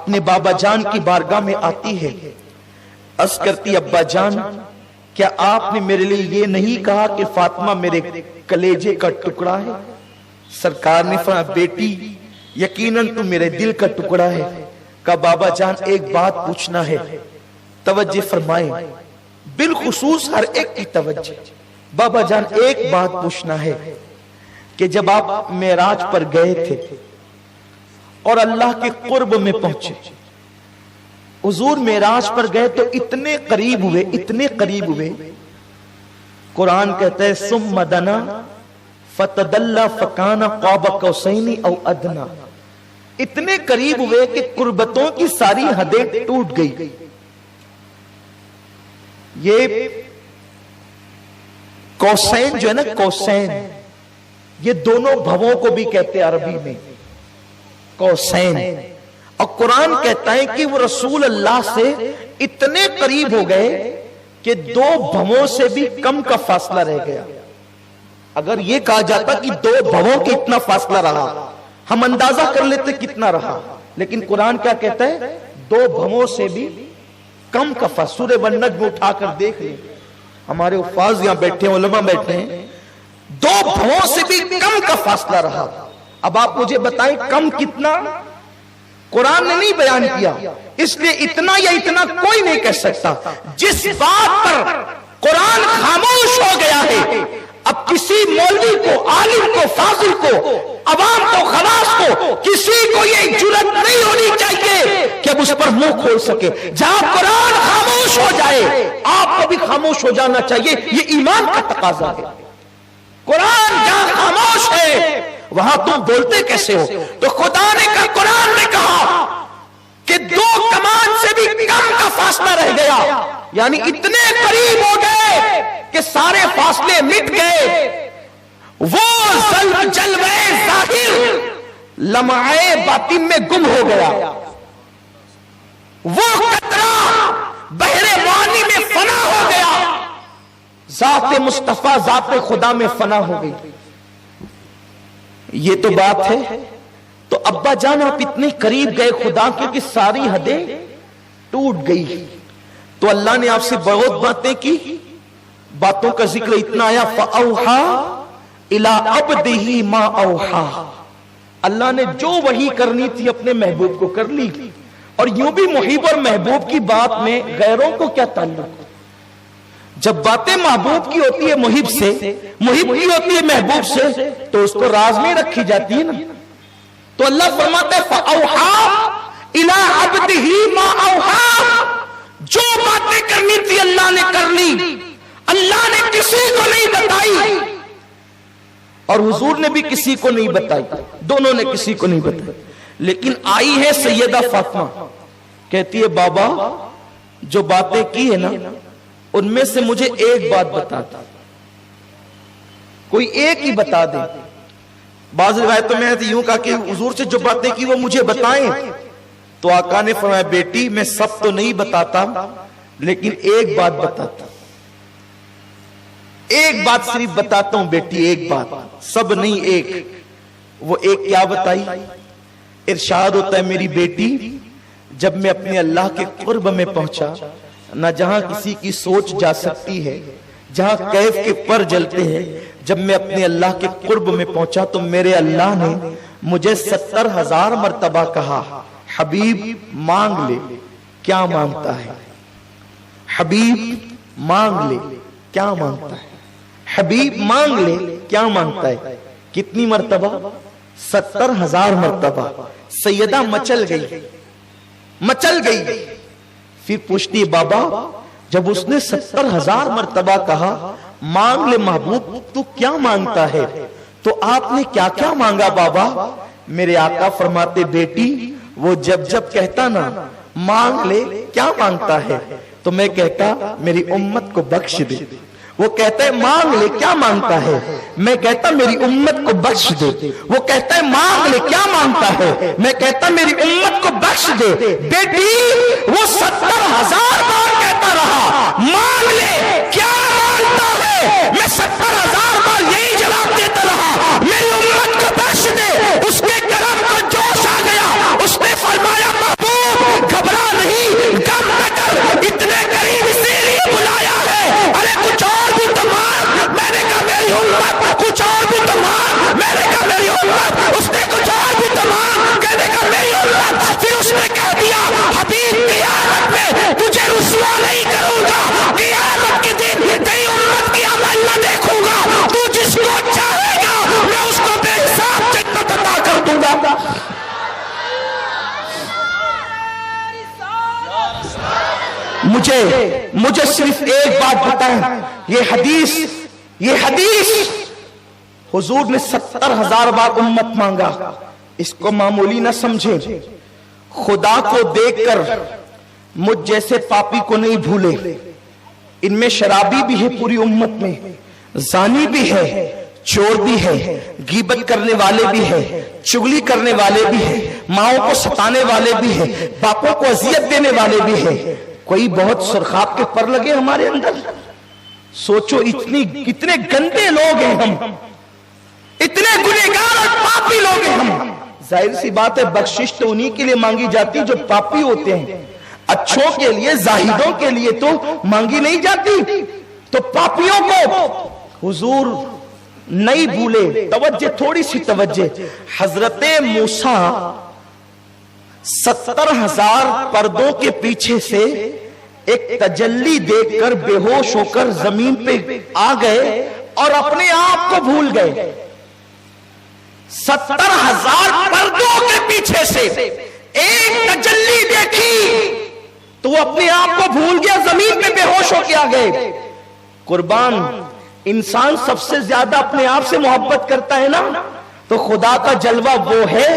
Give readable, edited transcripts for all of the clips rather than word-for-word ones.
اپنے بابا جان کی بارگاہ میں آتی ہے، عرض کرتی ابا جان کیا آپ نے میرے لیے یہ نہیں کہا کہ فاطمہ میرے کلیجے کا ٹکڑا ہے؟ سرکار نے فرمایا بیٹی یقیناً تو میرے دل کا ٹکڑا ہے۔ کہا بابا جان ایک بات پوچھنا ہے، توجہ فرمائیں، بالخصوص ہر ایک کی توجہ۔ بابا جان ایک بات پوچھنا ہے کہ جب آپ معراج پر گئے تھے اور اللہ کے قرب میں پہنچے، حضور معراج پر گئے تو اتنے قریب ہوئے، قرآن کہتا ہے ثم دنا فتدلی فکان قاب قوسین او ادنا، اتنے قریب ہوئے کہ قربتوں کی ساری حدیں ٹوٹ گئی۔ یہ قوسین جو ہے نا، قوسین یہ دونوں بھووں کو بھی کہتے ہیں عربی میں قوسین، اور قرآن کہتا ہے کہ وہ رسول اللہ سے اتنے قریب ہو گئے کہ دو بھووں سے بھی کم کا فاصلہ رہ گیا۔ اگر یہ کہا جاتا کہ دو بھووں کے اتنا فاصلہ رہا ہم اندازہ کر لیتے کتنا رہا، لیکن قرآن کیا کہتا ہے دو بھووں سے بھی کم کا فاصلہ۔ سورہ النجم اٹھا کر دیکھ لیں، ہمارے حفاظ یہاں بیٹھے ہیں، علماء بیٹھے ہیں، دو بھووں سے بھی کم کا فاصلہ رہا۔ اب آپ مجھے بتائیں کم کتنا؟ قرآن نے نہیں بیان کیا، اس لیے اتنا یا اتنا کوئی نہیں کہہ سکتا۔ جس بات پر قرآن خاموش ہو گیا ہے، اب کسی مولوی کو، عالم کو، فاضل کو، عوام کو، خواص کو، کسی کو یہ جرأت نہیں ہونی چاہیے کہ اب اس پر منہ کھول سکے۔ جہاں قرآن خاموش ہو جائے آپ کو بھی خاموش ہو جانا چاہیے، یہ ایمان کا تقاضا ہے۔ قرآن جہاں خاموش ہے وہاں تم بولتے کیسے ہو؟ تو خدا نے کہا، قرآن نے کہا کہ دو کمان سے بھی کم کا فاصلہ رہ گیا، یعنی اتنے قریب ہو گئے کہ سارے فاصلے مٹ گئے۔ وہ جلوے ظاہر لمعے باطن میں گم ہو گیا، وہ قطرہ بحر وانی میں فنا ہو گیا، ذات مصطفیٰ ذات خدا میں فنا ہو گئی۔ یہ تو بات ہے۔ تو ابا جان آپ اتنے قریب گئے خدا کے کہ ساری حدیں ٹوٹ گئی۔ تو اللہ نے آپ سے بہت باتیں کی، باتوں کا ذکر اتنا آیا فَأَوْحَا إِلَىٰ عَبْدِهِ مَا أَوْحَا، اللہ نے جو وحی کرنی تھی اپنے محبوب کو کر لی۔ اور یوں بھی محب اور محبوب کی بات میں غیروں کو کیا تعلق؟ جب باتیں محبوب کی ہوتی ہے محب سے، محب کی ہوتی ہے محبوب سے، تو اس کو راز میں رکھی جاتی ہے نا۔ تو اللہ فرماتا ہے فَأَوْحَا إِلَىٰ عَبْدِهِ مَا أَوْحَا، جو باتیں کرنی تھی اللہ نے کر لی، اللہ نے کسی کو نہیں بتائی اور حضور نے بھی کسی کو نہیں بتائی، دونوں نے کسی کو نہیں بتائی۔ لیکن آئی ہے سیدہ فاطمہ، کہتی ہے بابا جو باتیں کی ہے نا ان میں سے مجھے ایک بات بتا دیں، کوئی ایک ہی بتا دیں۔ بعض روایتوں میں یوں کہا کہ حضور سے جو باتیں کی وہ مجھے بتائیں۔ تو آقا نے فرمایا بیٹی میں سب تو نہیں بتاتا لیکن ایک بات بتاتا، ایک بات صرف بتاتا ہوں بیٹی، ایک بات، سب نہیں ایک۔ وہ ایک کیا بتائی؟ ارشاد ہوتا ہے میری بیٹی جب میں اپنے اللہ کے قرب میں پہنچا، نہ جہاں کسی کی سوچ جا سکتی ہے، جہاں کیف کے پر جلتے ہیں، جب میں اپنے اللہ کے قرب میں پہنچا تو میرے اللہ نے مجھے 70,000 مرتبہ کہا حبیب مانگ لے، کیا مانگتا ہے؟ حبیب مانگ لے، کیا مانگتا ہے؟ حبیب مانگ لے، کیا مانگتا ہے؟ کتنی مرتبہ؟ 70,000 مرتبہ۔ سیدہ مچل گئی۔ پھر پوچھتی بابا جب اس نے 70,000 مرتبہ کہا مانگ لے محبوب تو کیا مانگتا ہے، تو آپ نے کیا کیا مانگا بابا؟ میرے آقا فرماتے بیٹی وہ جب کہتا نا مانگ لے کیا مانگتا ہے تو میں کہتا میری امت کو بخش دے۔ وہ کہتا ہے مانگ لے کیا مانگتا ہے، میں کہتا میری امت کو بخش دے۔ وہ کہتا ہے مانگ لے کیا مانگتا ہے، میں کہتا میری امت کو بخش دے۔ بیٹی وہ 70,000 بار کہتا رہا مانگ لے کیا مانگتا ہے، میں 70,000 بار یہی جواب دیتا رہا میری امت کو بخش دے۔ اس کے کرم کا جوش آ گیا، اس نے فرمایا محبوب مجھے صرف ایک بات بتائیں، یہ حدیث حضور نے 70,000 بار امت مانگا، اس کو معمولی نہ سمجھے۔ خدا کو دیکھ کر مجھ جیسے پاپی کو نہیں بھولے۔ ان میں شرابی بھی ہے پوری امت میں، زانی بھی ہے، چور بھی ہے، غیبت کرنے والے بھی ہے، چغلی کرنے والے بھی ہے، ماؤں کو ستانے والے بھی ہے، باپوں کو اذیت دینے والے بھی ہے۔ کوئی بہت سرخاب کے پر لگے ہمارے اندر؟ سوچو کتنے گندے لوگ ہیں ہم، اتنے گنہگار اور پاپی لوگ ہیں ہم۔ ظاہر سی بات ہے بخشش تو انہی کے لیے مانگی جاتی جو پاپی ہوتے ہیں، اچھوں کے لیے زاہدوں کے لیے تو مانگی نہیں جاتی۔ تو پاپیوں کو حضور نہیں بھولے۔ توجہ، تھوڑی سی توجہ۔ حضرت موسیٰ 70,000 پردوں کے پیچھے سے ایک تجلی دیکھ کر بے ہوش ہو کر زمین پہ آ گئے اور اپنے آپ کو بھول گئے۔ 70,000 پردوں کے پیچھے سے ایک تجلی دیکھی تو وہ اپنے آپ کو بھول گیا، زمین پہ بے ہوش ہو کے آ گئے۔ قربان، انسان سب سے زیادہ اپنے آپ سے محبت کرتا ہے نا، تو خدا کا جلوہ وہ ہے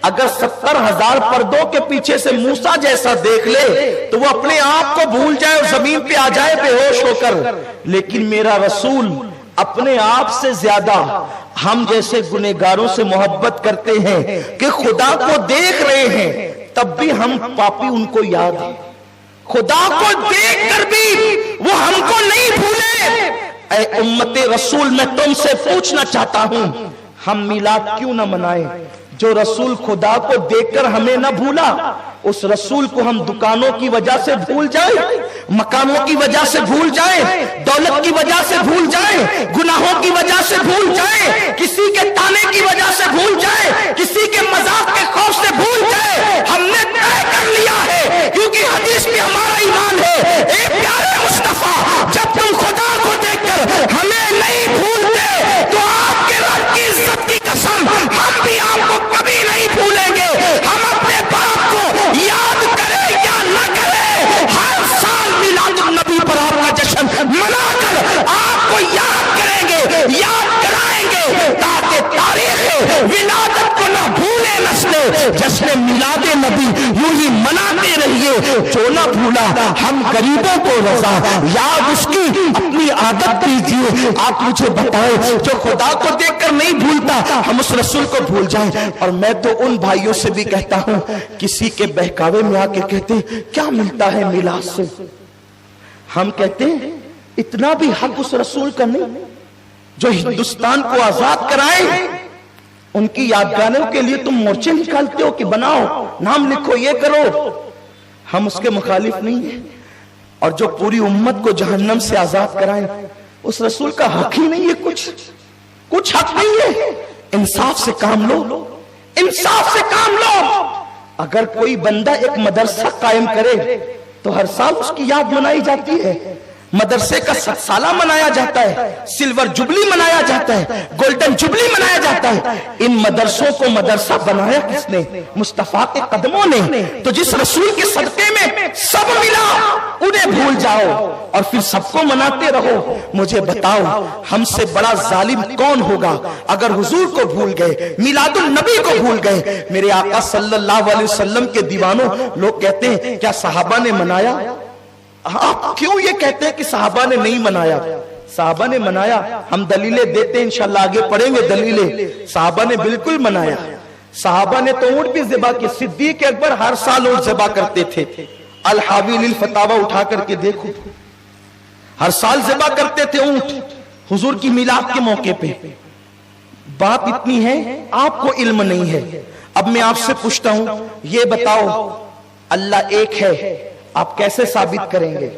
اگر 70,000 پردوں کے پیچھے سے موسیٰ جیسا دیکھ لے تو وہ اپنے آپ کو بھول جائے اور زمین پہ آ جائے بے ہوش ہو کر۔ لیکن میرا رسول اپنے آپ سے زیادہ ہم جیسے گنہگاروں سے محبت کرتے ہیں کہ خدا کو دیکھ رہے ہیں تب بھی ہم پاپی ان کو یاد ہیں، خدا کو دیکھ کر بھی وہ ہم کو نہیں بھولے۔ اے امت رسول، میں تم سے پوچھنا چاہتا ہوں، ہم میلاد کیوں نہ منائیں؟ جو رسول خدا کو دیکھ کر ہمیں نہ بھولا، اس رسول کو ہم دکانوں کی وجہ سے بھول جائیں، مکانوں کی وجہ سے بھول جائیں، دولت کی وجہ سے بھول جائیں، گناہوں کی وجہ سے بھول جائیں، کسی کے تانے کی وجہ سے بھول جائیں، کسی کے مذاق کے خوف سے بھول جائیں۔ ہم نے طے کر لیا ہے، کیونکہ حدیث میں ہمارا ایمان ہے، اے پیارے مصطفیٰ، جب تم خدا کو دیکھ کر ہمیں نہیں بھولتے تو آپ کے رب کی عزت کی قسم ہم بھی آپ کو کبھی نہیں بھولیں گے۔ ہم اپنے باپ کو یاد کرے یا نہ کرے، ہر سال میلاد النبی پر آپ کا جشن منا کر آپ کو یاد کریں گے، یاد کرائیں گے، تاکہ تاریخ ولادت کو نہ بھولے نسلیں۔ جشن میلاد نبی یوں ہی مناتے رہیے، جو نہ بھولا ہم غریبوں کو رضا یاد اس کی اپنی عادت کیجیے۔ آپ مجھے بتائیں، جو خدا کو دیکھ کر نہیں بھولتا ہم اس رسول کو بھول جائیں۔ اور میں تو ان بھائیوں سے بھی کہتا ہوں، کسی کے بہکاوے میں آ کے کہتے کیا ملتا ہے میلاد سے، ہم کہتے ہیں اتنا بھی حق اس رسول کا نہیں جو ہندوستان کو آزاد کرائے۔ ان کی یادگاروں کے لیے تم مورچے نکالتے ہو کہ بناؤ، نام لکھو، یہ کرو، ہم اس کے مخالف نہیں ہیں۔ اور جو پوری امت کو جہنم سے آزاد کرائیں، اس رسول کا حق ہی نہیں ہے، کچھ حق نہیں ہے۔ انصاف سے کام لو، انصاف سے کام لو۔ اگر کوئی بندہ ایک مدرسہ قائم کرے تو ہر سال اس کی یاد منائی جاتی ہے، مدرسے کا 7 سالہ منایا جاتا ہے، سلور جبلی منایا جاتا ہے، گولڈن جبلی منایا جاتا ہے۔ ان مدرسوں کو مدرسہ بنایا کس نے؟ مصطفیٰ کے قدموں نے۔ تو جس رسول کے صدقے میں سب ملا، انہیں بھول جاؤ اور پھر سب کو مناتے رہو۔ مجھے بتاؤ ہم سے بڑا ظالم کون ہوگا اگر حضور کو بھول گئے، میلاد النبی کو بھول گئے؟ میرے آقا صلی اللہ علیہ وسلم کے دیوانوں، لوگ کہتے ہیں کیا صحابہ نے منایا؟ آپ کیوں یہ کہتے ہیں کہ صحابہ نے نہیں منایا؟ صحابہ نے منایا، ہم دلیلیں دیتے ہیں، انشاءاللہ آگے پڑھیں گے دلیلیں۔ صحابہ نے بالکل منایا، صحابہ نے تو اونٹ بھی ذبح کی۔ صدیق اکبر ہر سال اونٹ ذبح کرتے تھے، الحاوی للفتاوی اٹھا کر کے دیکھو، ہر سال ذبح کرتے تھے اونٹ حضور کی میلاد کے موقع پہ۔ بات اتنی ہے آپ کو علم نہیں ہے۔ اب میں آپ سے پوچھتا ہوں، یہ بتاؤ اللہ ایک ہے، آپ کیسے ثابت کریں گے؟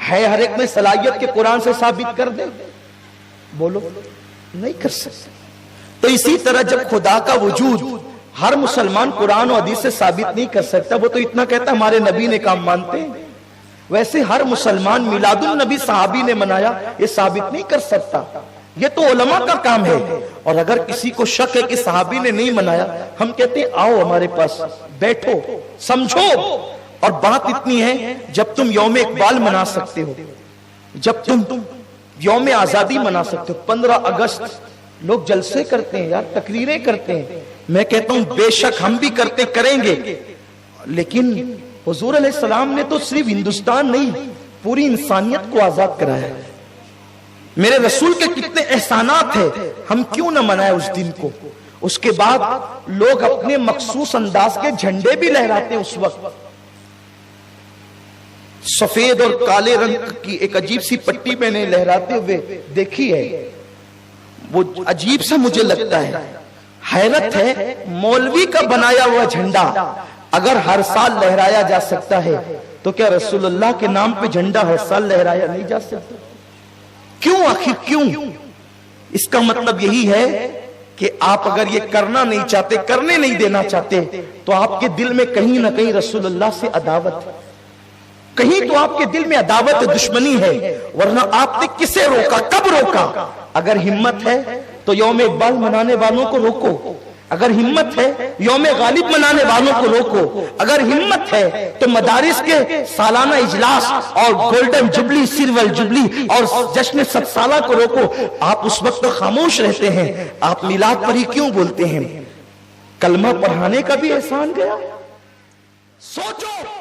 ہے ہر ایک میں صلاحیت کے قرآن سے ثابت کر دیں؟ بولو، نہیں کر سکتے۔ تو اسی طرح جب خدا کا وجود ہر مسلمان قرآن و حدیث سے ثابت نہیں کر سکتا، وہ تو اتنا کہتا ہمارے نبی نے کام مانتے ہیں، ویسے ہر مسلمان میلاد النبی صحابی نے منایا یہ ثابت نہیں کر سکتا، یہ تو علماء کا کام ہے۔ اور اگر کسی کو شک ہے کہ صحابی نے نہیں منایا، ہم کہتے ہیں آؤ ہمارے پاس بیٹھو، سمجھو، اور بات اتنی ہے، جب تم یوم اقبال منا سکتے ہو، جب تم یوم آزادی منا سکتے ہو، 15 اگست لوگ جلسے کرتے ہیں یار، تقریریں کرتے ہیں، میں کہتا ہوں بے شک ہم بھی کرتے کریں گے، لیکن حضور علیہ السلام نے تو صرف ہندوستان نہیں پوری انسانیت کو آزاد کرایا ہے۔ میرے رسول کے کتنے احسانات ہیں، ہم کیوں نہ منائیں اس دن کو؟ اس کے بعد لوگ اپنے مخصوص انداز کے جھنڈے بھی لہراتے ہیں۔ اس وقت سفید اور کالے رنگ کی ایک عجیب سی پٹی میں نے لہراتے ہوئے دیکھی ہے، وہ عجیب سا مجھے لگتا ہے، حیرت ہے، مولوی کا بنایا ہوا جھنڈا اگر ہر سال لہرایا جا سکتا ہے تو کیا رسول اللہ کے نام پہ جھنڈا ہر سال لہرایا نہیں جا سکتا؟ کیوں آخر کیوں؟ اس کا مطلب یہی ہے کہ آپ اگر یہ کرنا نہیں چاہتے، کرنے نہیں دینا چاہتے، تو آپ کے دل میں کہیں نہ کہیں رسول اللہ سے عداوت، کہیں تو آپ کے دل میں عداوت دشمنی ہے، ورنہ آپ نے کسے روکا، کب روکا؟ اگر ہمت ہے تو یوم اقبال منانے والوں کو روکو، اگر ہمت ہے یوم غالب منانے والوں کو روکو، اگر ہمت ہے تو مدارس کے سالانہ اجلاس اور گولڈن جبلی، سلور جبلی اور جشن 100 سالہ کو روکو۔ آپ اس وقت خاموش رہتے ہیں، آپ میلاد پر ہی کیوں بولتے ہیں؟ کلمہ پڑھانے کا بھی احسان گیا؟ سوچو۔